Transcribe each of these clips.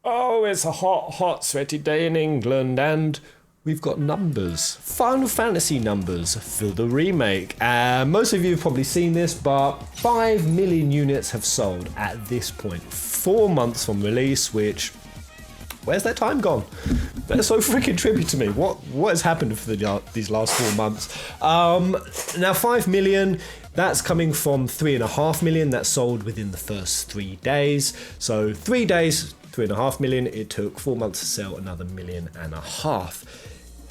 Oh, it's a hot, hot, sweaty day in England, and we've got numbers. Final Fantasy numbers for the remake. Most of you have probably seen this, but 5 million units have sold at this point. 4 months from release, which... where's that time gone? That's so freaking trippy to me. What has happened for these last 4 months? Now 5 million, that's coming from 3.5 million that sold within the first 3 days. So 3 days, 3.5 million. It took 4 months to sell another 1.5 million.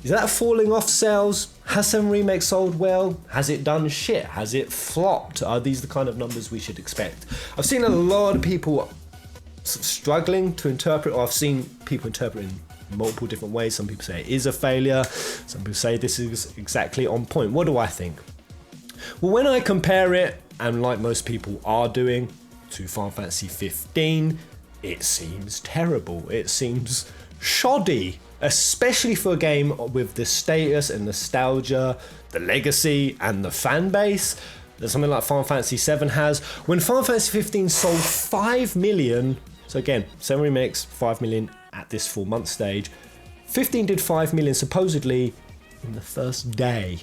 Is that falling off sales? Has 7 Remake sold well? Has it done shit? Has it flopped? Are these the kind of numbers we should expect? I've seen a lot of people struggling to interpret, or I've seen people interpret in multiple different ways. Some people say it is a failure. Some people say this is exactly on point. What do I think? Well, when I compare it, and like most people are doing, to Final Fantasy 15, it seems terrible. It seems shoddy, especially for a game with the status and nostalgia, the legacy and the fan base that something like Final Fantasy 7 has. When Final Fantasy 15 sold 5 million, so again, 7 remakes, 5 million at this 4 month stage, 15 did 5 million supposedly in the first day.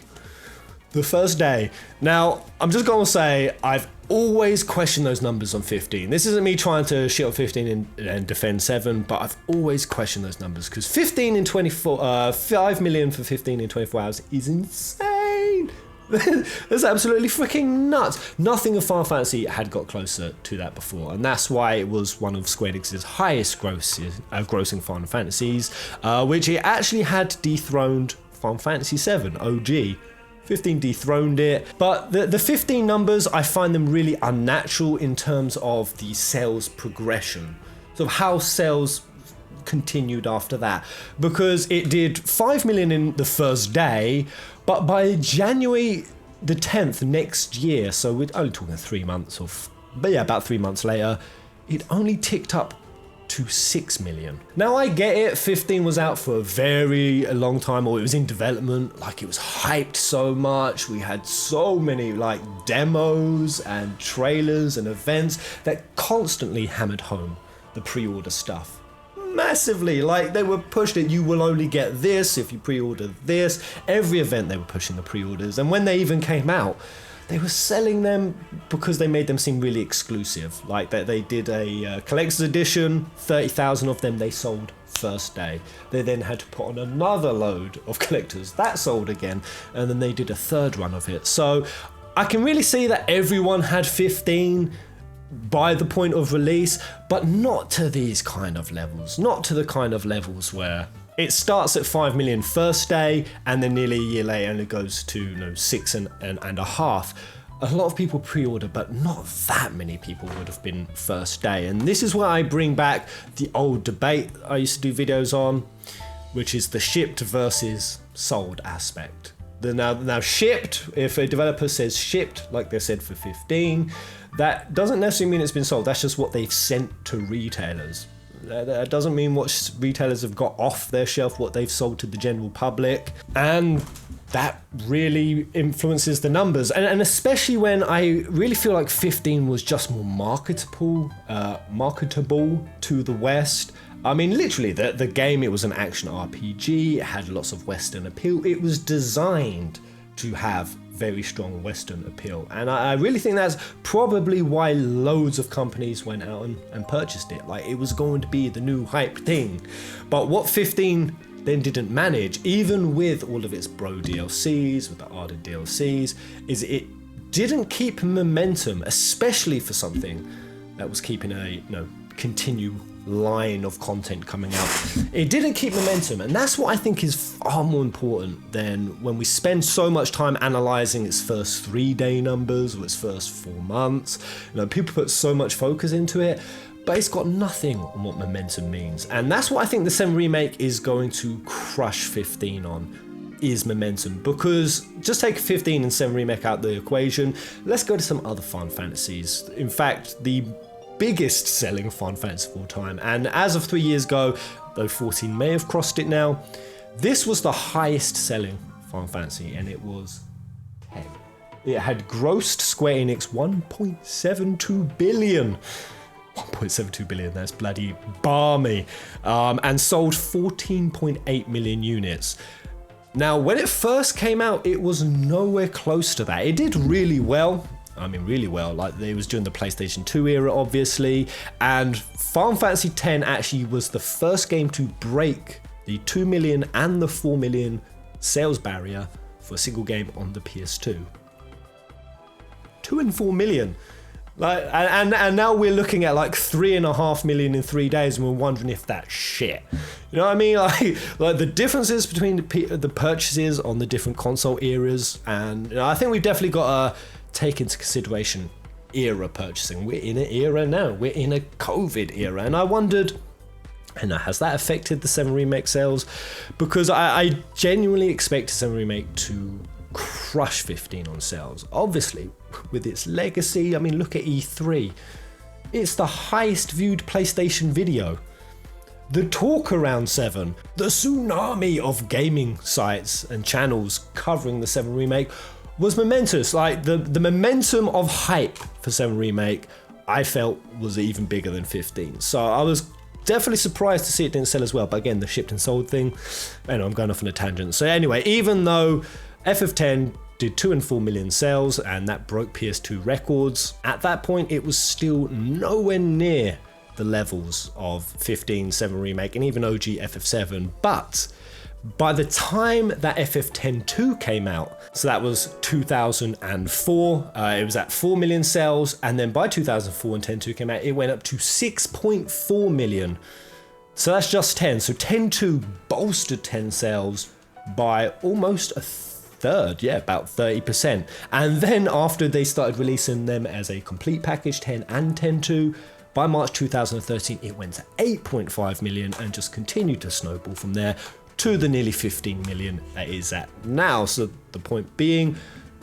The first day. Now, I'm just gonna say, I've always questioned those numbers on 15. This isn't me trying to shit on 15 and defend 7, but I've always questioned those numbers, because 15 in 24, 5 million for 15 in 24 hours is insane. That's absolutely freaking nuts. Nothing of Final Fantasy had got closer to that before, and that's why it was one of Square Enix's highest grossing Final Fantasies, which it actually had dethroned Final Fantasy 7 OG. 15 dethroned it, but the 15 numbers, I find them really unnatural in terms of the sales progression, so how sales continued after that, because it did 5 million in the first day, but by January the 10th next year, so we're only talking 3 months about 3 months later, it only ticked up to 6 million. Now I get it, 15 was out for a very long time, or it was in development, like it was hyped so much, we had so many like demos and trailers and events that constantly hammered home the pre-order stuff. Massively, like they were pushed it, you will only get this if you pre-order this. Every event they were pushing the pre-orders, and when they even came out, they were selling them because they made them seem really exclusive. Like that they did a collector's edition, 30,000 of them they sold first day. They then had to put on another load of collectors, that sold again, and then they did a third run of it. So I can really see that everyone had 15 by the point of release, but not to these kind of levels. Not to the kind of levels where it starts at 5 million first day, and then nearly a year later, and it goes to 6 and a half. A lot of people pre-order, but not that many people would have been first day. And this is where I bring back the old debate I used to do videos on, which is the shipped versus sold aspect. Now shipped, if a developer says shipped, like they said for 15, that doesn't necessarily mean it's been sold. That's just what they've sent to retailers. That doesn't mean what retailers have got off their shelf, what they've sold to the general public. And that really influences the numbers. And especially when I really feel like 15 was just more marketable to the West. I mean, literally, the game, it was an action RPG, it had lots of Western appeal. It was designed to have very strong Western appeal. And I really think that's probably why loads of companies went out and purchased it. Like, it was going to be the new hype thing. But what 15 then didn't manage, even with all of its bro DLCs, with the Arda DLCs, is it didn't keep momentum, especially for something that was keeping a continue line of content coming out. It didn't keep momentum, and that's what I think is far more important than when we spend so much time analyzing its first 3 day numbers or its first 4 months. People put so much focus into it, but it's got nothing on what momentum means. And that's what I think the 7 Remake is going to crush 15 on, is momentum. Because just take 15 and 7 Remake out the equation, let's go to some other Final Fantasies. In fact, the biggest selling Final Fantasy of all time, and as of 3 years ago, though 14 may have crossed it now, this was the highest selling Final Fantasy, and it was 10. It had grossed Square Enix 1.72 billion 1.72 billion, that's bloody balmy. And sold 14.8 million units. Now, when it first came out, it was nowhere close to that. It did really well. I mean, really well. Like, it was during the PlayStation 2 era, obviously. And Final Fantasy X actually was the first game to break the 2 million and the 4 million sales barrier for a single game on the PS2. 2 and 4 million. Like, and now we're looking at like 3.5 million in 3 days, and we're wondering if that's shit. You know what I mean? Like the differences between the purchases on the different console eras, and you know, I think we've definitely got to take into consideration era purchasing. We're in an era now. We're in a COVID era, and I wondered, has that affected the 7 Remake sales? Because I genuinely expected 7 Remake to crush 15 on sales. Obviously, with its legacy, I mean, look at E3. It's the highest viewed PlayStation video. The talk around 7, the tsunami of gaming sites and channels covering the 7 Remake was momentous. Like, the momentum of hype for 7 Remake, I felt was even bigger than 15. So I was definitely surprised to see it didn't sell as well. But again, the shipped and sold thing, I'm going off on a tangent. So anyway, even though FF10 did 2 and 4 million sales, and that broke PS2 records, at that point it was still nowhere near the levels of 15, 7 Remake, and even OG FF7. But by the time that FF10-2 came out, so that was 2004, it was at 4 million sales, and then by 2004 and 10-2 came out, it went up to 6.4 million. So that's just 10. So 10-2 bolstered 10 sales by almost a third, yeah, about 30%. And then after they started releasing them as a complete package, 10 and 10-2, by March 2013, it went to 8.5 million and just continued to snowball from there to the nearly 15 million that is at now. So the point being,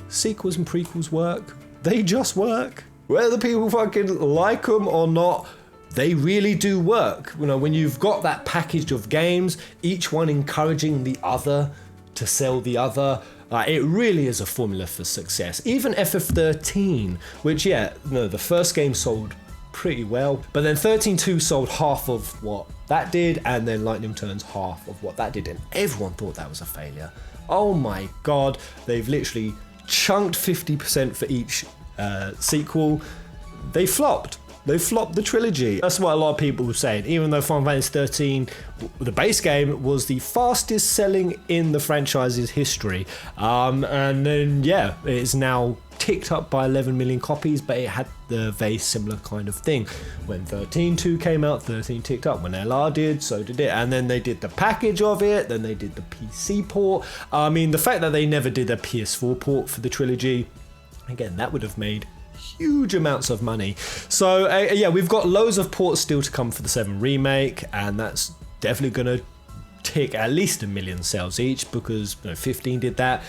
sequels and prequels work. They just work. Whether people fucking like them or not, they really do work. You know, when you've got that package of games, each one encouraging the other to sell the other, it really is a formula for success. Even FF13, which, the first game sold pretty well, but then 13-2 sold half of what that did, and then Lightning Returns half of what that did, and everyone thought that was a failure. Oh my god, they've literally chunked 50% for each sequel. They flopped. They flopped the trilogy. That's what a lot of people were saying. Even though Final Fantasy 13, the base game, was the fastest selling in the franchise's history. And then, it is now ticked up by 11 million copies, but it had the very similar kind of thing. When 13-2 came out, 13 ticked up. When LR did, so did it. And then they did the package of it, then they did the PC port. I mean, the fact that they never did a PS4 port for the trilogy, again, that would have made huge amounts of money. So we've got loads of ports still to come for the 7 Remake, and that's definitely going to tick at least 1 million sales each, because 15 did that.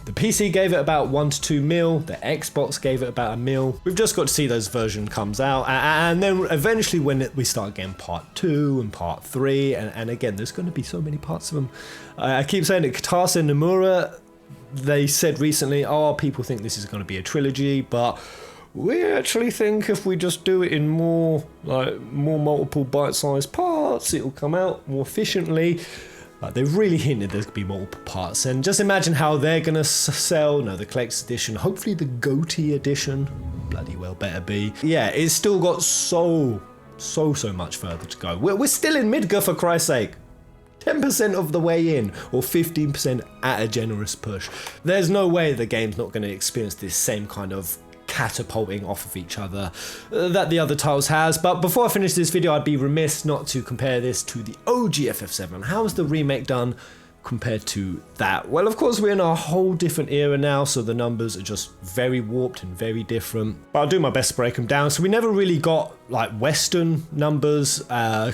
The PC gave it about 1 to 2 mil, the Xbox gave it about 1 mil. We've just got to see those version comes out, and then eventually when we start getting part 2 and part 3, and again, there's going to be so many parts of them. I keep saying it, Katase and Nomura, they said recently, people think this is going to be a trilogy, but we actually think if we just do it in more multiple bite-sized parts, it'll come out more efficiently. They've really hinted there's going to be multiple parts, and just imagine how they're going to sell. The collector's edition, hopefully the GOTY edition, bloody well better be. Yeah, it's still got so much further to go. We're still in Midgar, for Christ's sake. 10% of the way in, or 15% at a generous push. There's no way the game's not going to experience this same kind of catapulting off of each other that the other titles has. But before I finish this video, I'd be remiss not to compare this to the OG FF7. How is the remake done compared to that? Well, of course, we're in a whole different era now, so the numbers are just very warped and very different. But I'll do my best to break them down. So we never really got like Western numbers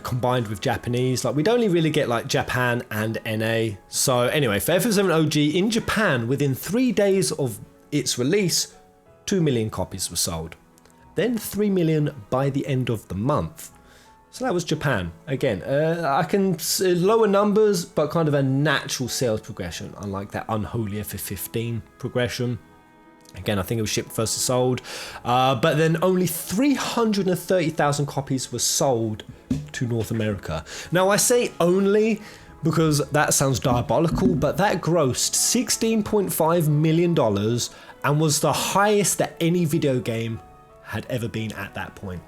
combined with Japanese. Like, we'd only really get like Japan and NA. So anyway, for FF7 OG in Japan, within 3 days of its release, 2 million copies were sold. Then 3 million by the end of the month. So that was Japan. Again, I can lower numbers, but kind of a natural sales progression, unlike that unholy FF15 progression. Again, I think it was shipped versus sold. But then only 330,000 copies were sold to North America. Now, I say only because that sounds diabolical, but that grossed $16.5 million and was the highest that any video game had ever been at that point,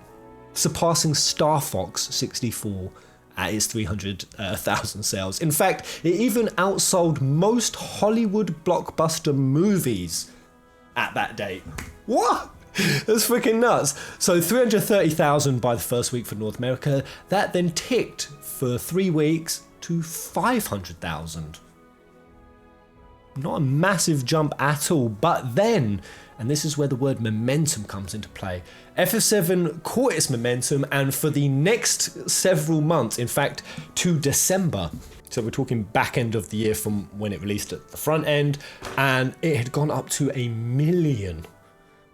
surpassing Star Fox 64 at its 300,000 sales. In fact, it even outsold most Hollywood blockbuster movies at that date. What? That's freaking nuts. So 330,000 by the first week for North America. That then ticked for 3 weeks to 500,000. Not a massive jump at all, but then, and this is where the word momentum comes into play, FF7 caught its momentum, and for the next several months, in fact, to December, so we're talking back end of the year from when it released at the front end, and it had gone up to 1 million.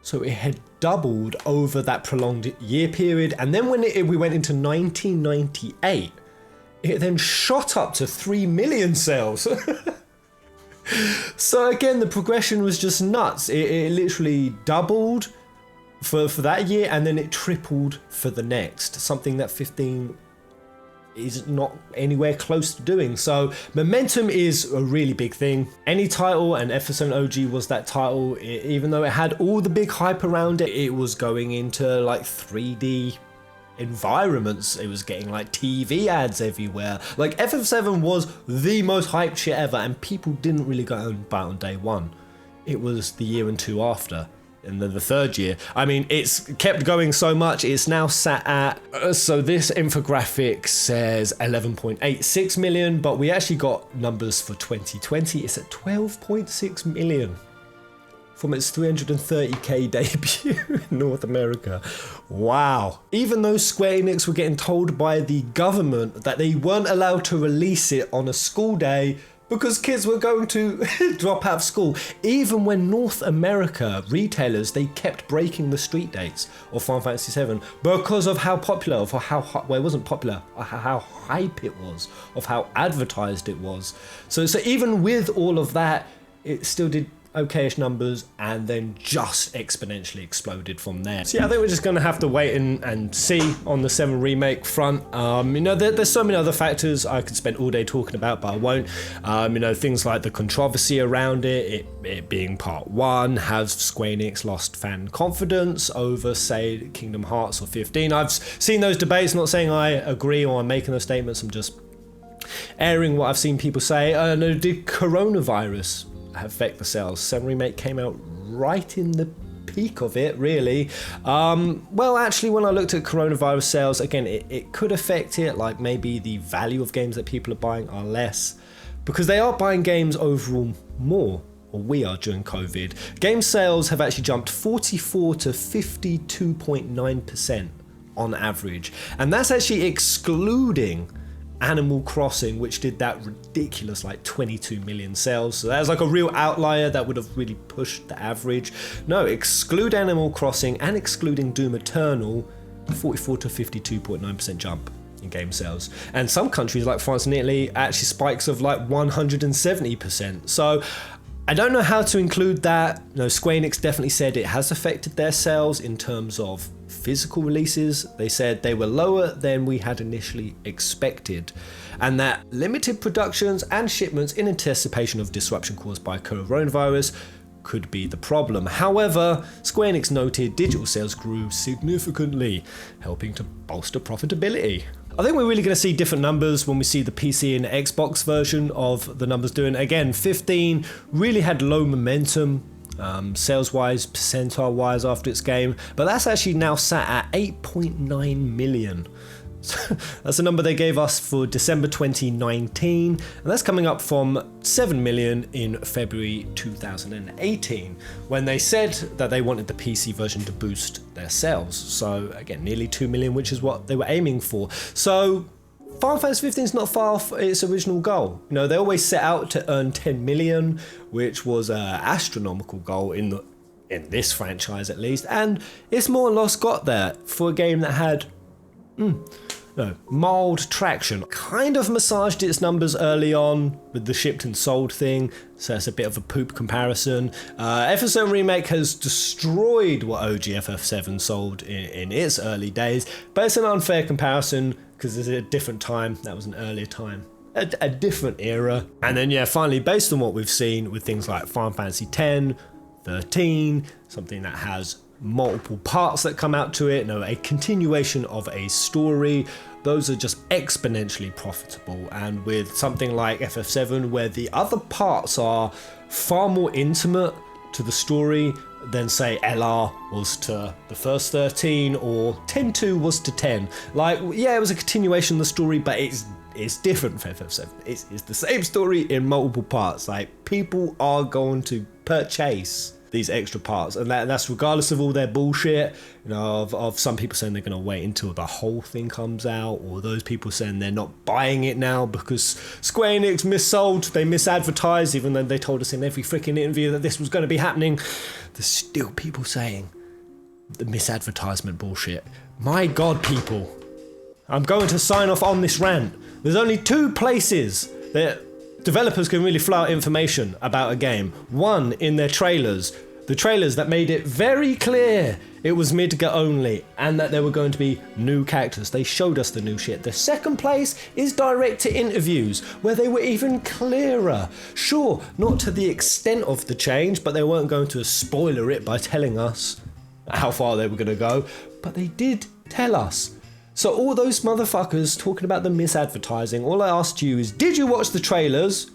So it had doubled over that prolonged year period, and then when we went into 1998, it then shot up to 3 million sales. So again, the progression was just nuts. It literally doubled for that year, and then it tripled for the next, something that 15 is not anywhere close to doing. So momentum is a really big thing. Any title, and FF7 OG was that title, even though it had all the big hype around it, it was going into like 3D environments. It was getting like TV ads everywhere. Like FF7 was the most hyped shit ever, and people didn't really go and buy it on day one. It was the year and two after, and then the third year. I mean, it's kept going so much, it's now sat at, so this infographic says 11.86 million, but we actually got numbers for 2020. It's at 12.6 million. From its 330k debut in North America. Wow. Even though Square Enix were getting told by the government that they weren't allowed to release it on a school day because kids were going to drop out of school, even when North America retailers, they kept breaking the street dates of Final Fantasy VII because of how popular, of how, well, it wasn't popular, how hype it was, of how advertised it was. So even with all of that, it still did okayish numbers, and then just exponentially exploded from there. So yeah, I think we're just gonna have to wait and see on the 7 remake front. You know, there's so many other factors I could spend all day talking about, but I won't. You know, things like the controversy around it being part 1, has Square Enix lost fan confidence over, say, Kingdom Hearts or 15? I've seen those debates, not saying I agree or I'm making those statements, I'm just airing what I've seen people say. No, did coronavirus affect the sales? 7 Remake came out right in the peak of it, really. Well, actually, when I looked at coronavirus sales, again, it could affect it, like maybe the value of games that people are buying are less, because they are buying games overall more, or we are during COVID. Game sales have actually jumped 44 to 52.9% on average, and that's actually excluding Animal Crossing, which did that ridiculous like 22 million sales. So that's like a real outlier that would have really pushed the average. No, exclude Animal Crossing and excluding Doom Eternal, 44 to 52.9% jump in game sales. And some countries like France and Italy actually spikes of like 170%. So I don't know how to include that. No, Square Enix definitely said it has affected their sales in terms of physical releases. They said they were lower than we had initially expected, and that limited productions and shipments in anticipation of disruption caused by coronavirus could be the problem. However, Square Enix noted digital sales grew significantly, helping to bolster profitability. I think we're really going to see different numbers when we see the PC and Xbox version of the numbers doing. Again, 15 really had low momentum, sales-wise, percentile-wise after its game, but that's actually now sat at 8.9 million. So that's the number they gave us for December 2019, and that's coming up from 7 million in February 2018, when they said that they wanted the PC version to boost their sales. So again, nearly 2 million, which is what they were aiming for. So Final Fantasy 15 is not far from its original goal. You know, they always set out to earn 10 million, which was an astronomical goal in this franchise at least, and it's more or less got there for a game that had mild traction. Kind of massaged its numbers early on with the shipped and sold thing, so it's a bit of a poop comparison. FF7 Remake has destroyed what OG FF7 sold in its early days, but it's an unfair comparison because it's a different time. That was an earlier time. A different era. And then yeah, finally, based on what we've seen with things like Final Fantasy X, 13, something that has multiple parts that come out to it, a continuation of a story, those are just exponentially profitable. And with something like FF7 where the other parts are far more intimate to the story than say LR was to the first 13 or 10-2 was to 10. Like, yeah, it was a continuation of the story, but it's different for FF7. It's the same story in multiple parts. Like, people are going to purchase these extra parts, and that's regardless of all their bullshit, of some people saying they're going to wait until the whole thing comes out, or those people saying they're not buying it now because Square Enix missold, they misadvertised, even though they told us in every freaking interview that this was going to be happening. There's still people saying the misadvertisement bullshit. My God, people. I'm going to sign off on this rant. There's only two places that developers can really flout information about a game. One, in their trailers. The trailers that made it very clear it was Midgar only and that there were going to be new characters. They showed us the new shit. The second place is direct to interviews where they were even clearer. Sure, not to the extent of the change, but they weren't going to spoiler it by telling us how far they were going to go, but they did tell us. So all those motherfuckers talking about the misadvertising, all I asked you is, did you watch the trailers?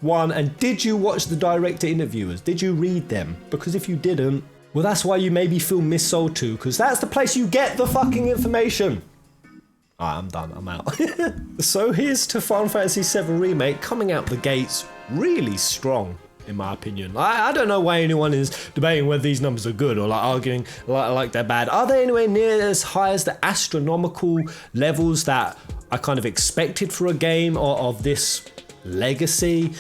One, and did you watch the director interviewers? Did you read them? Because if you didn't, well, that's why you maybe feel missold to, because that's the place you get the fucking information. Alright, I'm done, I'm out. So here's to Final Fantasy VII Remake coming out the gates really strong, in my opinion. I don't know why anyone is debating whether these numbers are good or arguing like they're bad. Are they anywhere near as high as the astronomical levels that I kind of expected for a game of this legacy?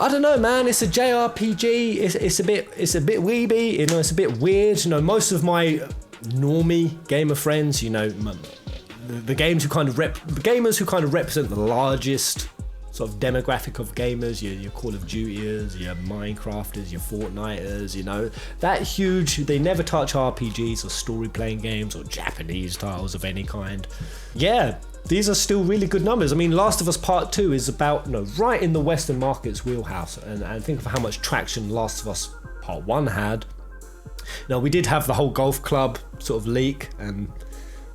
I don't know, man. It's a JRPG. It's a bit weeby. It's a bit weird. Most of my normie gamer friends, the gamers who kind of represent the largest sort of demographic of gamers, your Call of Dutyers, your Minecrafters, your Fortniters, that huge, they never touch RPGs or story playing games or Japanese titles of any kind. Yeah, these are still really good numbers. I mean, Last of Us Part 2 is about, right in the Western market's wheelhouse, and think of how much traction Last of Us Part 1 had. Now, we did have the whole golf club sort of leak and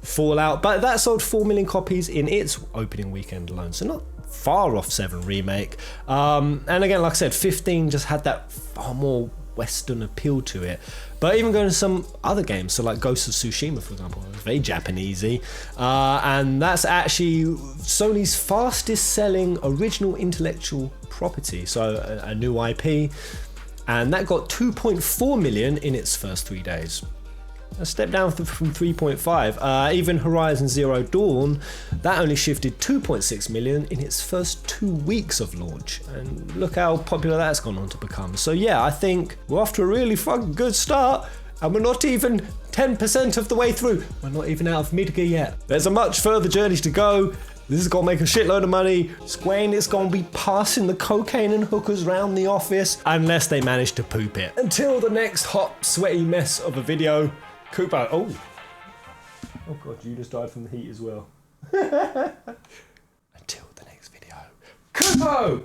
fallout, but that sold 4 million copies in its opening weekend alone, so not far off 7 Remake. And again, like I said, 15 just had that far more Western appeal to it. But even going to some other games, so like Ghost of Tsushima, for example, it's very Japanesey, and that's actually Sony's fastest selling original intellectual property, so a new IP, and that got 2.4 million in its first 3 days. A step down from 3.5. Even Horizon Zero Dawn, that only shifted 2.6 million in its first 2 weeks of launch. And look how popular that's gone on to become. So yeah, I think we're off to a really fucking good start. And we're not even 10% of the way through. We're not even out of Midgar yet. There's a much further journey to go. This is gonna make a shitload of money. Square Enix gonna be passing the cocaine and hookers around the office unless they manage to poop it. Until the next hot, sweaty mess of a video. Kupo, oh god, you just died from the heat as well. Until the next video. Kupo!